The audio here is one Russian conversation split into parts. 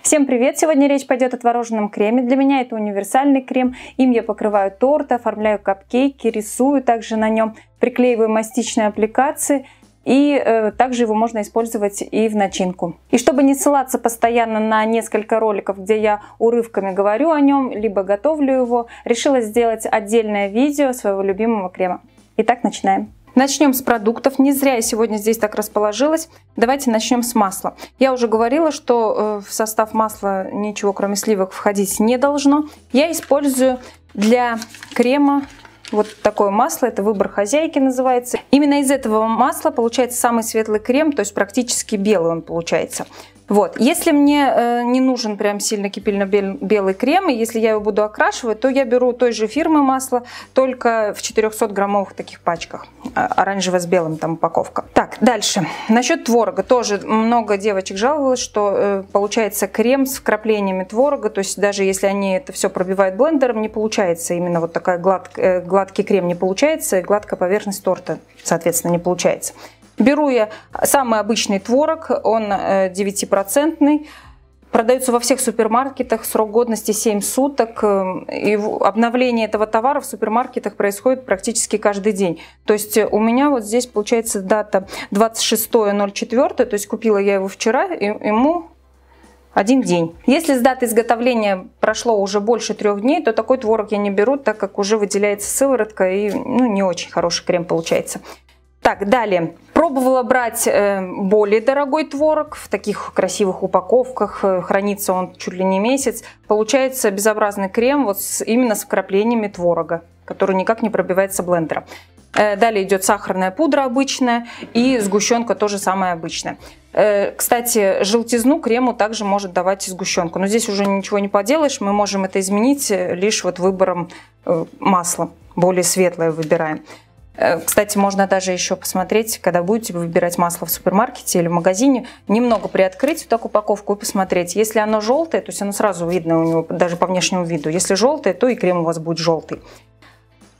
Всем привет! Сегодня речь пойдет о творожном креме. Для меня это универсальный крем. Им я покрываю торты, оформляю капкейки, рисую также на нем, приклеиваю мастичные аппликации. И также его можно использовать и в начинку. И чтобы не ссылаться постоянно на несколько роликов, где я урывками говорю о нем, либо готовлю его, решила сделать отдельное видео своего любимого крема. Итак, начинаем. Начнем с продуктов. Не зря я сегодня здесь так расположилась. Давайте начнем с масла. Я уже говорила, что в состав масла ничего кроме сливок входить не должно. Я использую для крема вот такое масло, это выбор хозяйки называется. Именно из этого масла получается самый светлый крем, то есть практически белый он получается. Вот. Если мне не нужен прям сильно кипельно-белый крем, и если я его буду окрашивать, то я беру той же фирмы масло, только в 400-граммовых таких пачках. Оранжево с белым там упаковка. Так, дальше. Насчет творога. Тоже много девочек жаловалось, что получается крем с вкраплениями творога, то есть даже если они это все пробивают блендером, не получается именно вот такой гладкий крем не получается, и гладкая поверхность торта, соответственно, не получается. Беру я самый обычный творог, он 9%, продается во всех супермаркетах, срок годности 7 суток, и обновление этого товара в супермаркетах происходит практически каждый день. То есть у меня вот здесь получается дата 26.04, то есть купила я его вчера, и ему 1 день. Если с даты изготовления прошло уже больше 3 дней, то такой творог я не беру, так как уже выделяется сыворотка и не очень хороший крем получается. Так, далее. Пробовала брать более дорогой творог в таких красивых упаковках, хранится он чуть ли не месяц. Получается безобразный крем вот именно с вкраплениями творога, который никак не пробивается блендером. Далее идет сахарная пудра обычная и сгущенка тоже самая обычная. Кстати, желтизну крему также может давать и сгущенку, но здесь уже ничего не поделаешь, мы можем это изменить лишь вот выбором масла, более светлое выбираем. Кстати, можно даже еще посмотреть, когда будете выбирать масло в супермаркете или в магазине, немного приоткрыть вот так упаковку и посмотреть. Если оно желтое, то есть оно сразу видно у него даже по внешнему виду. Если желтое, то и крем у вас будет желтый.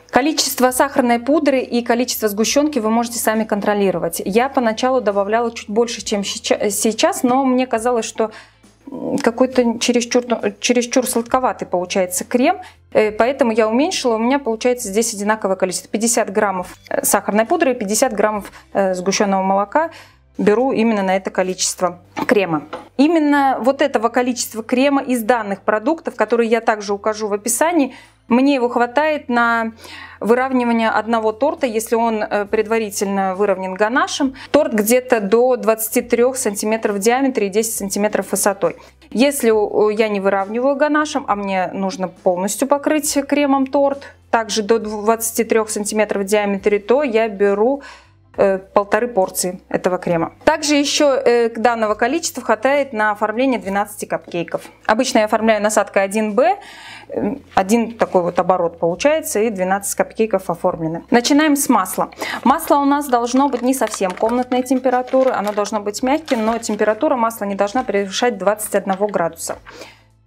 Количество сахарной пудры и количество сгущенки вы можете сами контролировать. Я поначалу добавляла чуть больше, чем сейчас, но мне казалось, что какой-то чересчур сладковатый получается крем, поэтому я уменьшила, у меня получается здесь одинаковое количество, 50 граммов сахарной пудры и 50 граммов сгущенного молока беру именно на это количество крема. Именно вот этого количества крема из данных продуктов, которые я также укажу в описании, мне его хватает на выравнивание одного торта, если он предварительно выровнен ганашем. Торт где-то до 23 сантиметров в диаметре и 10 сантиметров высотой. Если я не выравниваю ганашем, а мне нужно полностью покрыть кремом торт, также до 23 сантиметров в диаметре, то я беру 1,5 порции этого крема. Также еще данного количества хватает на оформление 12 капкейков. Обычно я оформляю насадкой 1Б, один такой вот оборот получается, и 12 капкейков оформлены. Начинаем с масла. Масло у нас должно быть не совсем комнатной температуры, оно должно быть мягким, но температура масла не должна превышать 21 градуса.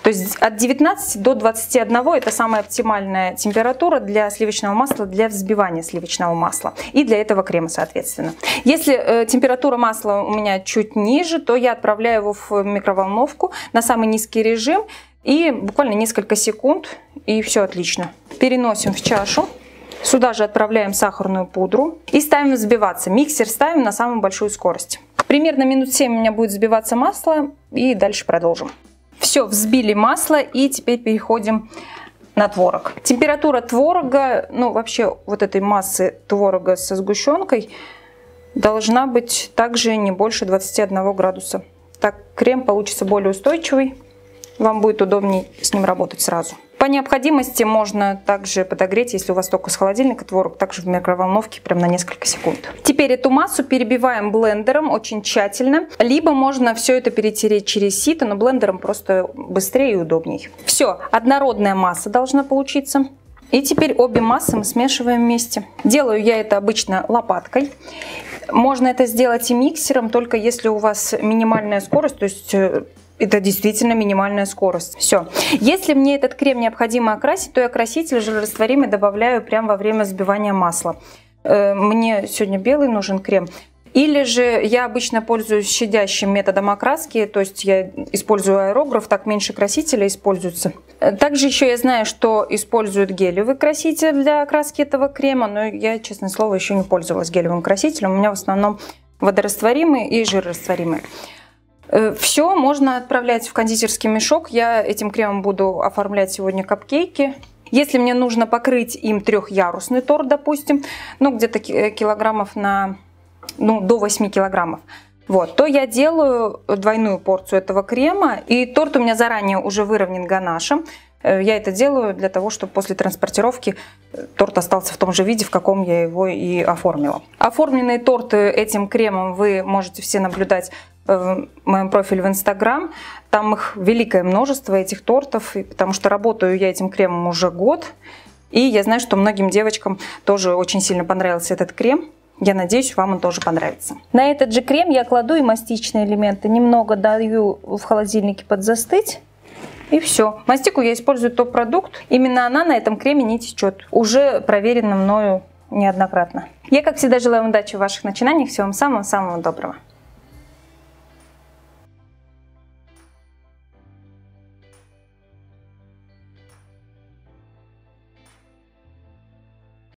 То есть от 19 до 21 это самая оптимальная температура для сливочного масла, для взбивания сливочного масла и для этого крема, соответственно. Если температура масла у меня чуть ниже, то я отправляю его в микроволновку на самый низкий режим и буквально несколько секунд, и все отлично. Переносим в чашу. Сюда же отправляем сахарную пудру и ставим взбиваться. Миксер ставим на самую большую скорость. Примерно минут 7 у меня будет взбиваться масло, и дальше продолжим. Все, взбили масло, и теперь переходим на творог. Температура творога, вообще вот этой массы творога со сгущенкой должна быть также не больше 21 градуса. Так крем получится более устойчивый, вам будет удобнее с ним работать сразу. По необходимости можно также подогреть, если у вас только с холодильника творог, также в микроволновке прям на несколько секунд. Теперь эту массу перебиваем блендером очень тщательно, либо можно все это перетереть через сито, но блендером просто быстрее и удобней. Все, однородная масса должна получиться. И теперь обе массы мы смешиваем вместе. Делаю я это обычно лопаткой. Можно это сделать и миксером, только если у вас минимальная скорость, то есть это действительно минимальная скорость. Все. Если мне этот крем необходимо окрасить, то я краситель жирорастворимый добавляю прямо во время взбивания масла. Мне сегодня белый нужен крем. Или же я обычно пользуюсь щадящим методом окраски, то есть я использую аэрограф, так меньше красителя используется. Также еще я знаю, что используют гелевый краситель для окраски этого крема, но я, честное слово, еще не пользовалась гелевым красителем. У меня в основном водорастворимые и жирорастворимые. Все можно отправлять в кондитерский мешок. Я этим кремом буду оформлять сегодня капкейки. Если мне нужно покрыть им трехярусный торт, допустим, ну где-то килограммов на... до 8 килограммов, вот, то я делаю двойную порцию этого крема. И торт у меня заранее уже выровнен ганашем. Я это делаю для того, чтобы после транспортировки торт остался в том же виде, в каком я его и оформила. Оформленные торты этим кремом вы можете все наблюдать в моем профиле в Instagram. Там их великое множество, этих тортов, потому что работаю я этим кремом уже год. И я знаю, что многим девочкам тоже очень сильно понравился этот крем. Я надеюсь, вам он тоже понравится. На этот же крем я кладу и мастичные элементы. Немного даю в холодильнике подзастыть. И все. Мастику я использую топ-продукт. Именно она на этом креме не течет. Уже проверено мною неоднократно. Я, как всегда, желаю вам удачи в ваших начинаниях. Всего вам самого-самого доброго.